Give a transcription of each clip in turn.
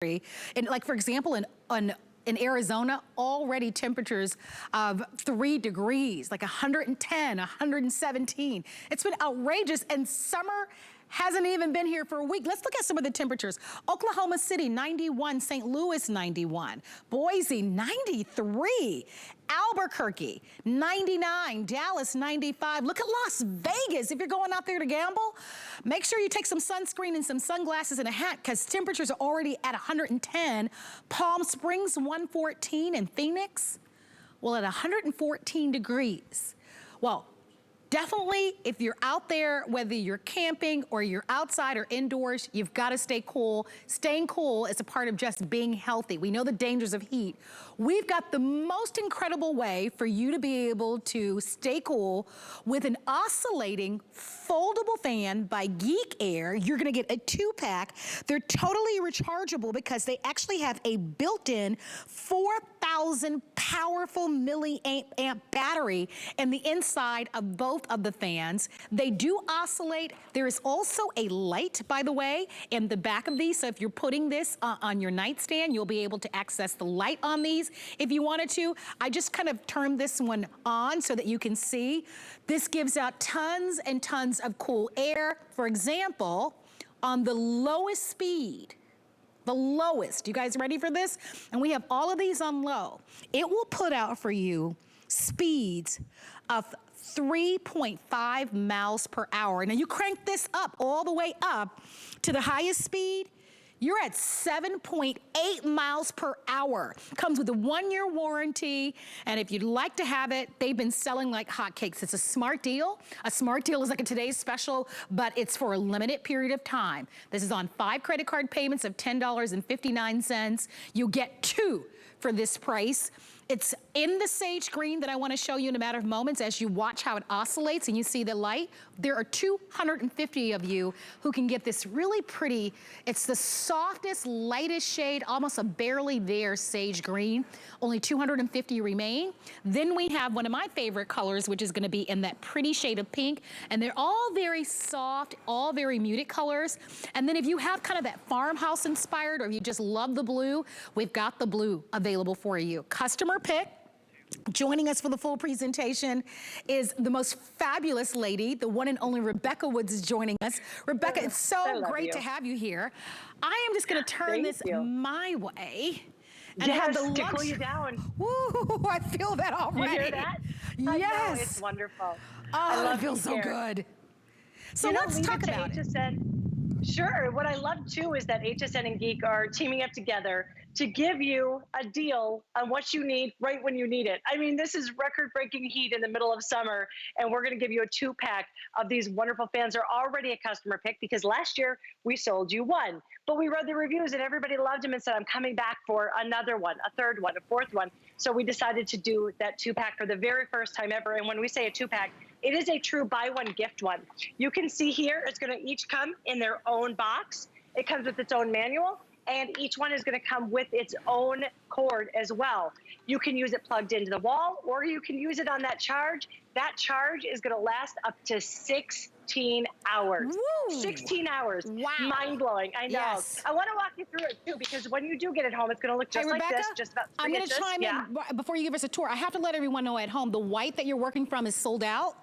And like, for example, in Arizona, already temperatures of 3 degrees, like 110, 117. It's been outrageous, and summer hasn't even been here for a week. Let's look at some of the temperatures. Oklahoma City, 91. St. Louis, 91. Boise, 93. Albuquerque, 99. Dallas, 95. Look at Las Vegas. If you're going out there to gamble, make sure you take some sunscreen and some sunglasses and a hat, because temperatures are already at 110. Palm Springs, 114. And Phoenix, well, at 114 degrees. Well, definitely, if you're out there, whether you're camping or you're outside or indoors, you've got to stay cool. Staying cool is a part of just being healthy. We know the dangers of heat. We've got the most incredible way for you to be able to stay cool with an oscillating foldable fan by Geek Aire. You're gonna get a 2-pack. They're totally rechargeable because they actually have a built-in 4,000 powerful milliamp battery in the inside of both of the fans. They do oscillate. There is also a light, by the way, in the back of these. So if you're putting this on your nightstand, you'll be able to access the light on these if you wanted to. I just kind of turned this one on so that you can see. This gives out tons and tons of cool air. For example, on the lowest speed, the lowest, you guys ready for this? And we have all of these on low. It will put out for you speeds of 3.5 miles per hour. Now you crank this up all the way up to the highest speed, you're at 7.8 miles per hour. Comes with a 1-year warranty, and if you'd like to have it, they've been selling like hotcakes. It's a smart deal. A smart deal is like a today's special, but it's for a limited period of time. This is on 5 credit card payments of $10.59. You'll get 2 for this price. It's in the sage green that I want to show you in a matter of moments as you watch how it oscillates and you see the light. There are 250 of you who can get this really pretty, it's the softest, lightest shade, almost a barely there sage green. Only 250 remain. Then we have one of my favorite colors, which is going to be in that pretty shade of pink. And they're all very soft, all very muted colors. And then if you have kind of that farmhouse inspired, or if you just love the blue, we've got the blue available for you. Customer pick. Joining us for the full presentation is the most fabulous lady, the one and only Rebecca Woods is joining us. Rebecca, it's so great to have you here. I am just going to turn this my way. And have the to cool you down. Woo, I feel that already. You hear that? Yes. I know, it's wonderful. Oh, it feels so good. So let's talk about it. Sure. What I love too is that HSN and Geek are teaming up together to give you a deal on what you need right when you need it. I mean, this is record-breaking heat in the middle of summer, and we're going to give you a 2-pack of these wonderful fans. They're already a customer pick because last year we sold you 1, but we read the reviews and everybody loved them and said, I'm coming back for another one, a 3rd one, a 4th one. So we decided to do that 2-pack for the very first time ever. And when we say a 2-pack, it is a true buy one, gift one. You can see here, it's going to each come in their own box. It comes with its own manual, and each one is going to come with its own cord as well. You can use it plugged into the wall, or you can use it on that charge. That charge is going to last up to 16 hours. Woo. 16 hours. Wow. Mind-blowing. I know. Yes. I want to walk you through it, too, because when you do get it home, it's going to look just like Rebecca, this, just about 3 inches. I'm going to chime in before you give us a tour. I have to let everyone know at home, the white that you're working from is sold out.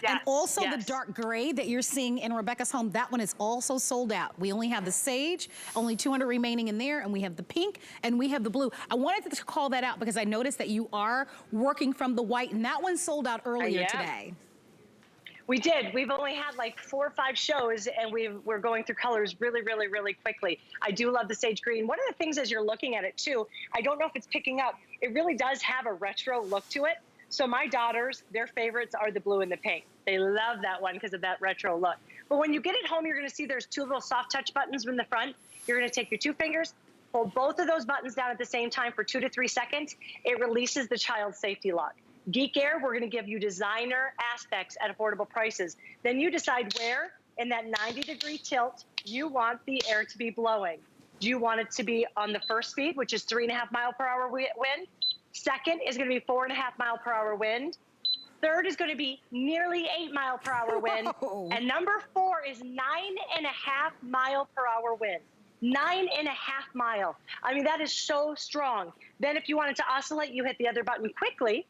And also the dark gray that you're seeing in Rebecca's home, that one is also sold out. We only have the sage, only 200 remaining in there, and we have the pink, and we have the blue. I wanted to call that out because I noticed that you are working from the white, and that one sold out earlier today. We did. We've only had like 4 or 5 shows, and we're going through colors really, really, really quickly. I do love the sage green. One of the things as you're looking at it too, I don't know if it's picking up, it really does have a retro look to it. So my daughters, their favorites are the blue and the pink. They love that one because of that retro look. But when you get it home, you're going to see there's 2 little soft touch buttons in the front. You're going to take your 2 fingers, hold both of those buttons down at the same time for 2 to 3 seconds. It releases the child safety lock. Geek Aire, we're going to give you designer aspects at affordable prices. Then you decide where in that 90-degree tilt you want the air to be blowing. Do you want it to be on the first speed, which is 3.5 mile per hour wind? Second is going to be 4.5 mile per hour wind. Third is going to be nearly 8 mile per hour wind. And number 4 is 9.5 mile per hour wind. 9.5 mile. I mean, that is so strong. Then if you want it to oscillate, you hit the other button quickly.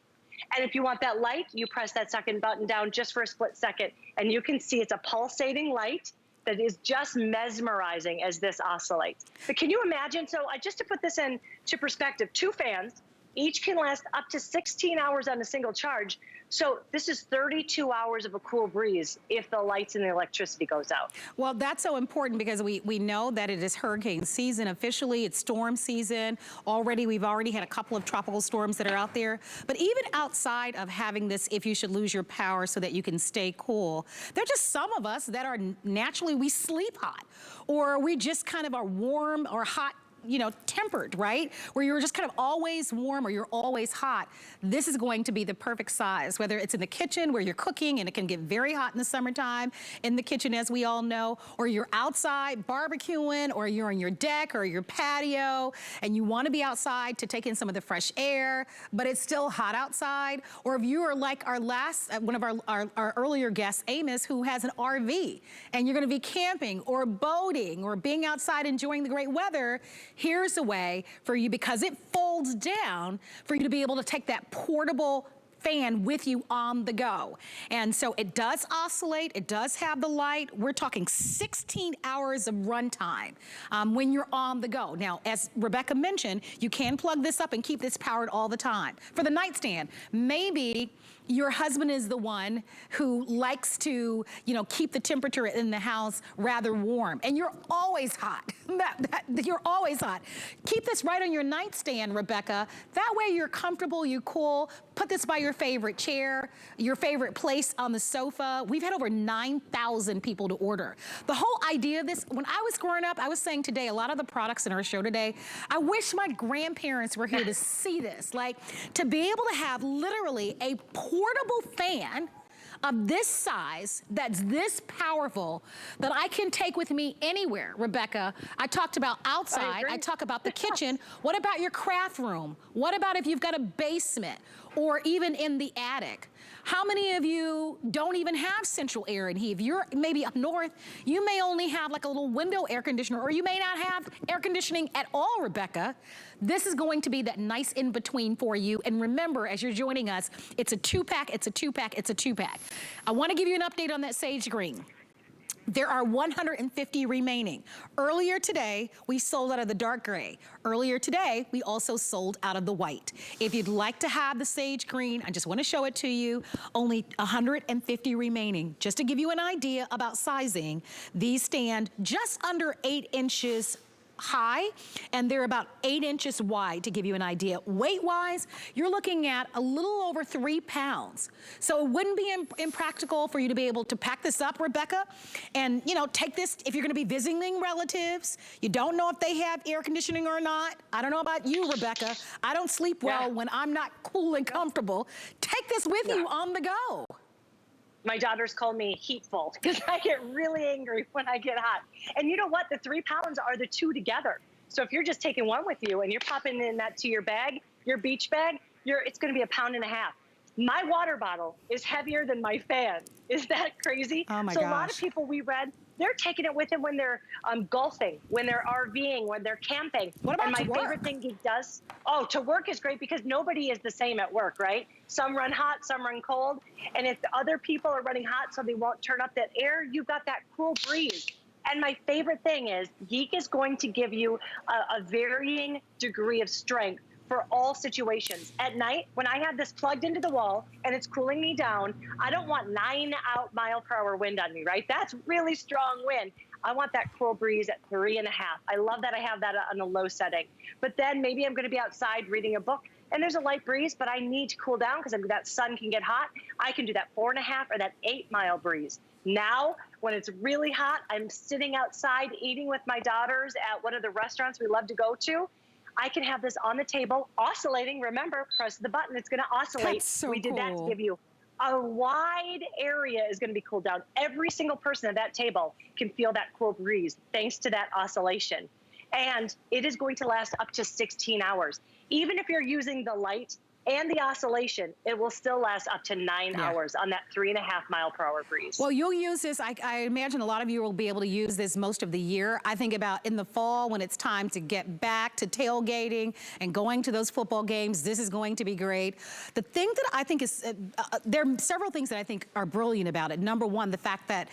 And if you want that light, you press that second button down just for a split second. And you can see it's a pulsating light that is just mesmerizing as this oscillates. But can you imagine? So just to put this into perspective, 2 fans, each can last up to 16 hours on a single charge. So this is 32 hours of a cool breeze if the lights and the electricity goes out. Well, that's so important because we know that it is hurricane season officially. It's storm season. We've already had a couple of tropical storms that are out there. But even outside of having this, if you should lose your power so that you can stay cool, there are just some of us that are naturally, we sleep hot, or we just kind of are warm or hot, you know, tempered, right? Where you're just kind of always warm or you're always hot. This is going to be the perfect size, whether it's in the kitchen where you're cooking and it can get very hot in the summertime in the kitchen, as we all know, or you're outside barbecuing, or you're on your deck or your patio and you want to be outside to take in some of the fresh air, but it's still hot outside. Or if you are like our one of our earlier guests, Amos, who has an RV and you're going to be camping or boating or being outside enjoying the great weather, here's a way for you, because it folds down, for you to be able to take that portable fan with you on the go. And so it does oscillate, it does have the light. We're talking 16 hours of runtime when you're on the go. Now, as Rebecca mentioned, you can plug this up and keep this powered all the time. For the nightstand, maybe your husband is the one who likes to, you know, keep the temperature in the house rather warm, and you're always hot. You're always hot. Keep this right on your nightstand, Rebecca. That way you're comfortable, you're cool. Put this by your favorite chair, your favorite place on the sofa. We've had over 9,000 people to order. The whole idea of this, when I was growing up, I was saying today, a lot of the products in our show today, I wish my grandparents were here to see this. Like, to be able to have literally a portable fan of this size, that's this powerful, that I can take with me anywhere, Rebecca. I talked about outside, I talk about the kitchen. What about your craft room? What about if you've got a basement or even in the attic? How many of you don't even have central air and heat? If you're maybe up north, you may only have like a little window air conditioner, or you may not have air conditioning at all, Rebecca. This is going to be that nice in-between for you. And remember, as you're joining us, it's a 2-pack, it's a 2-pack, it's a 2-pack. I want to give you an update on that sage green. There are 150 remaining. Earlier today, we sold out of the dark gray. Earlier today, we also sold out of the white. If you'd like to have the sage green, I just want to show it to you. Only 150 remaining. Just to give you an idea about sizing, these stand just under 8 inches high, and they're about 8 inches wide, to give you an idea. Weight-wise, you're looking at a little over 3 pounds. So it wouldn't be impractical for you to be able to pack this up, Rebecca, and, you know, take this if you're gonna be visiting relatives. You don't know if they have air conditioning or not. I don't know about you, Rebecca. I don't sleep well when I'm not cool and comfortable. Take this with you on the go. My daughters call me heatful because I get really angry when I get hot. And you know what? The 3 pounds are the 2 together. So if you're just taking one with you and you're popping in that to your bag, your beach bag, it's going to be 1.5 pounds. My water bottle is heavier than my fan. Is that crazy? Oh my gosh. A lot of people we read, they're taking it with them when they're golfing, when they're RVing, when they're camping. What about and my favorite thing Geek does, to work is great because nobody is the same at work, right? Some run hot, some run cold. And if the other people are running hot so they won't turn up that air, you've got that cool breeze. And my favorite thing is Geek is going to give you a varying degree of strength for all situations. At night, when I have this plugged into the wall and it's cooling me down, I don't want 9 mile-per-hour wind on me, right? That's really strong wind. I want that cool breeze at 3.5. I love that I have that on a low setting. But then maybe I'm gonna be outside reading a book and there's a light breeze, but I need to cool down because that sun can get hot. I can do that 4.5 or that 8-mile breeze. Now, when it's really hot, I'm sitting outside eating with my daughters at one of the restaurants we love to go to. I can have this on the table, oscillating. Remember, press the button, it's gonna oscillate. That's so we did that to cool. give you a wide area is gonna be cooled down. Every single person at that table can feel that cool breeze thanks to that oscillation. And it is going to last up to 16 hours. Even if you're using the light and the oscillation, it will still last up to 9 hours on that 3.5 mile per hour breeze. Well, you'll use this, I imagine a lot of you will be able to use this most of the year. I think about in the fall when it's time to get back to tailgating and going to those football games, this is going to be great. The thing that I think is, there are several things that I think are brilliant about it. Number one, the fact that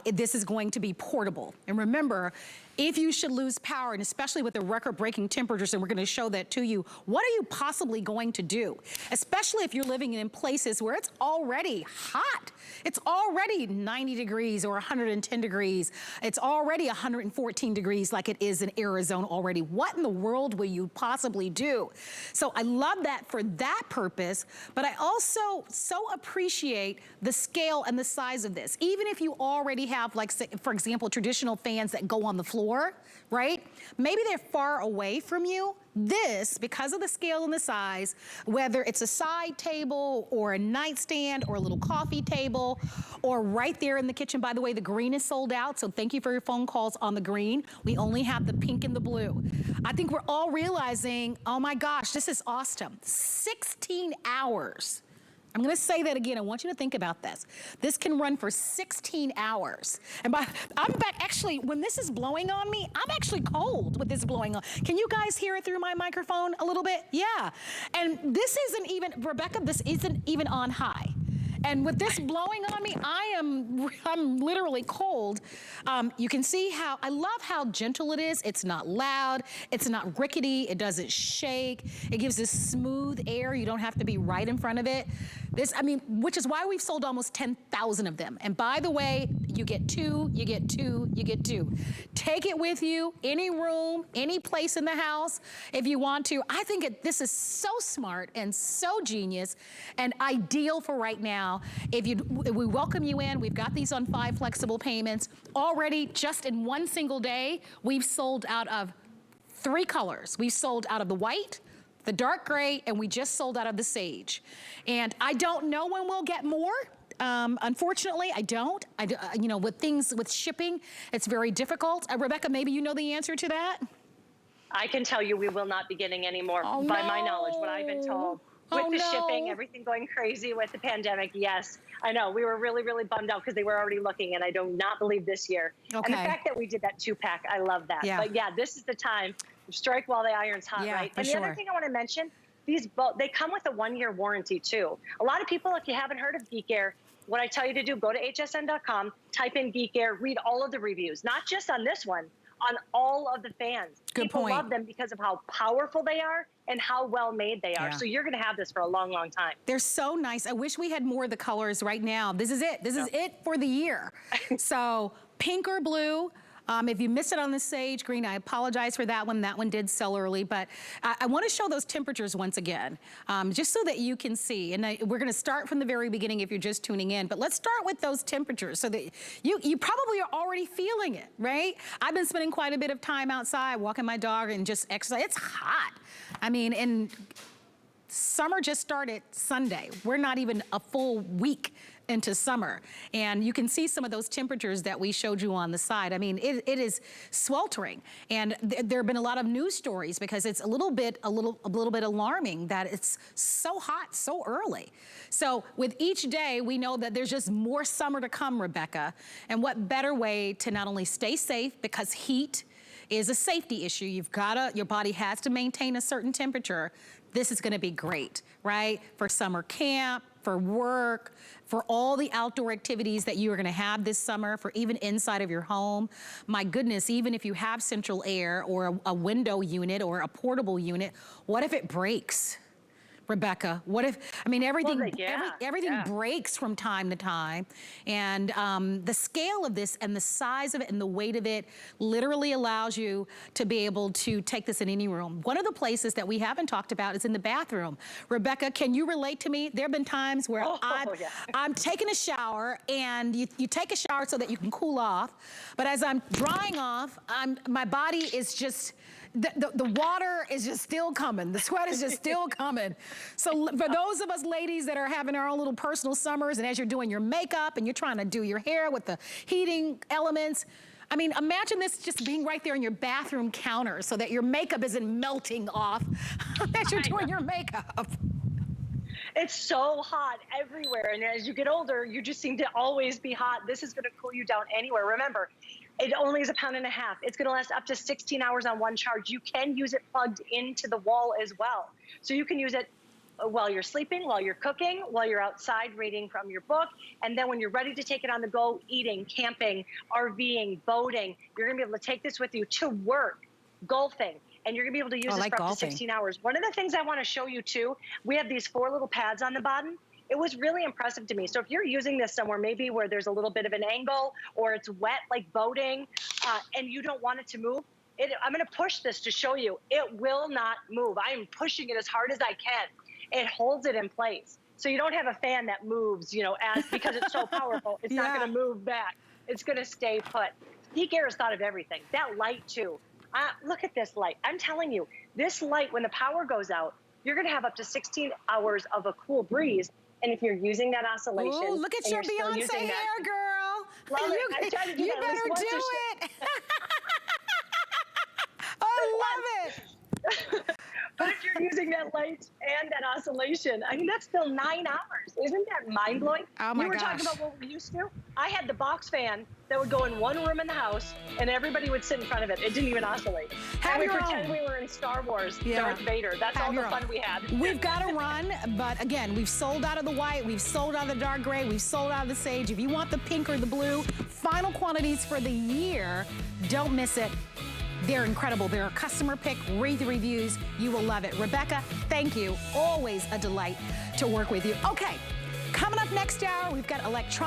this is going to be portable. And remember, if you should lose power, and especially with the record-breaking temperatures, and we're gonna show that to you, what are you possibly going to do? Especially if you're living in places where it's already hot. It's already 90 degrees or 110 degrees. It's already 114 degrees like it is in Arizona already. What in the world will you possibly do? So I love that for that purpose, but I also so appreciate the scale and the size of this. Even if you already have, like, for example, traditional fans that go on the floor, right? Maybe they're far away from you. This, because of the scale and the size, whether it's a side table or a nightstand or a little coffee table or right there in the kitchen. By the way, the green is sold out, so thank you for your phone calls on the green. We only have the pink and the blue. I think we're all realizing, oh my gosh, this is awesome. 16 hours. I'm gonna say that again. I want you to think about this. This can run for 16 hours. And I'm back, actually, when this is blowing on me, I'm actually cold with this blowing on. Can you guys hear it through my microphone a little bit? Yeah. And this isn't even, Rebecca, this isn't even on high. And with this blowing on me, I'm literally cold. You can see how, I love how gentle it is. It's not loud, it's not rickety, it doesn't shake. It gives this smooth air. You don't have to be right in front of it. This, I mean, which is why we've sold almost 10,000 of them. And by the way, you get two, you get two, you get two. Take it with you, any room, any place in the house, if you want to. I think this is so smart and so genius and ideal for right now. If we welcome you in, we've got these on 5 flexible payments. Already, just in one single day, we've sold out of 3 colors. We've sold out of the white, the dark gray, and we just sold out of the sage. And I don't know when we'll get more. Unfortunately, I don't. You know, with shipping, it's very difficult. Rebecca, maybe you know the answer to that? I can tell you we will not be getting any more, by my knowledge, what I've been told. With the shipping, everything going crazy with the pandemic, yes. I know, we were really, really bummed out because they were already looking, and I do not believe this year. Okay. And the fact that we did that 2-pack, I love that. Yeah. But yeah, this is the time. Strike while the iron's hot, right? And the other thing I want to mention, they come with a 1-year warranty too. A lot of people, if you haven't heard of Geek Aire, what I tell you to do, go to hsn.com, type in Geek Aire, read all of the reviews, not just on this one, on all of the fans. People love them because of how powerful they are and how well made they are. So you're gonna have this for a long, long time. They're so nice. I wish we had more of the colors right now. This is it. This is it for the year. So pink or blue. If you missed it on the sage green, I apologize for that one. That one did sell early, but I want to show those temperatures once again, just so that you can see. And we're going to start from the very beginning if you're just tuning in, but let's start with those temperatures so that you probably are already feeling it, right? I've been spending quite a bit of time outside, walking my dog and just exercise. It's hot. I mean, and summer just started Sunday. We're not even a full week into summer. And you can see some of those temperatures that we showed you on the side. I mean, it is sweltering. And there have been a lot of news stories because it's a little bit alarming that it's so hot so early. So with each day, we know that there's just more summer to come, Rebecca. And what better way to not only stay safe, because heat is a safety issue. Your body has to maintain a certain temperature. This is gonna be great, right? For summer camp, for work, for all the outdoor activities that you are gonna have this summer, for even inside of your home. My goodness, even if you have central air or a window unit or a portable unit, what if it breaks? Rebecca, what if, I mean, everything breaks from time to time. And the scale of this and the size of it and the weight of it literally allows you to be able to take this in any room. One of the places that we haven't talked about is in the bathroom. Rebecca, can you relate to me? There have been times where I'm taking a shower, and you take a shower so that you can cool off. But as I'm drying off, my body is just, the water is just still coming. The sweat is just still coming. So for those of us ladies that are having our own little personal summers, and as you're doing your makeup and you're trying to do your hair with the heating elements, I mean, imagine this just being right there on your bathroom counter so that your makeup isn't melting off as you're doing your makeup. It's so hot everywhere. And as you get older, you just seem to always be hot. This is gonna cool you down anywhere. Remember, it only is 1.5 pounds. It's gonna last up to 16 hours on one charge. You can use it plugged into the wall as well. So you can use it while you're sleeping, while you're cooking, while you're outside reading from your book. And then when you're ready to take it on the go, eating, camping, RVing, boating, you're gonna be able to take this with you to work, golfing, and you're gonna be able to use this for up to 16 hours. One of the things I wanna show you too, we have these 4 little pads on the bottom. It was really impressive to me. So if you're using this somewhere maybe where there's a little bit of an angle or it's wet like boating and you don't want it to move, I'm gonna push this to show you, it will not move. I am pushing it as hard as I can. It holds it in place. So you don't have a fan that moves, you know, because it's so powerful, it's not gonna move back. It's gonna stay put. Geek Aire has thought of everything. That light too. Look at this light. I'm telling you, this light, when the power goes out, you're gonna have up to 16 hours of a cool breeze. And if you're using that oscillation. Ooh, look at your Beyonce hair, girl. You better do it. I love it. But if you're using that light and that oscillation, I mean, that's still 9 hours. Isn't that mind-blowing? Oh my gosh. We were talking about what we used to. I had the box fan that would go in one room in the house, and everybody would sit in front of it. It didn't even oscillate. And we pretend we were in Star Wars, Darth Vader. That's all the fun we had. We've got to run, but again, we've sold out of the white, we've sold out of the dark gray, we've sold out of the sage. If you want the pink or the blue, final quantities for the year, don't miss it. They're incredible. They're a customer pick. Read the reviews. You will love it. Rebecca, thank you. Always a delight to work with you. Okay, coming up next hour, we've got electronics.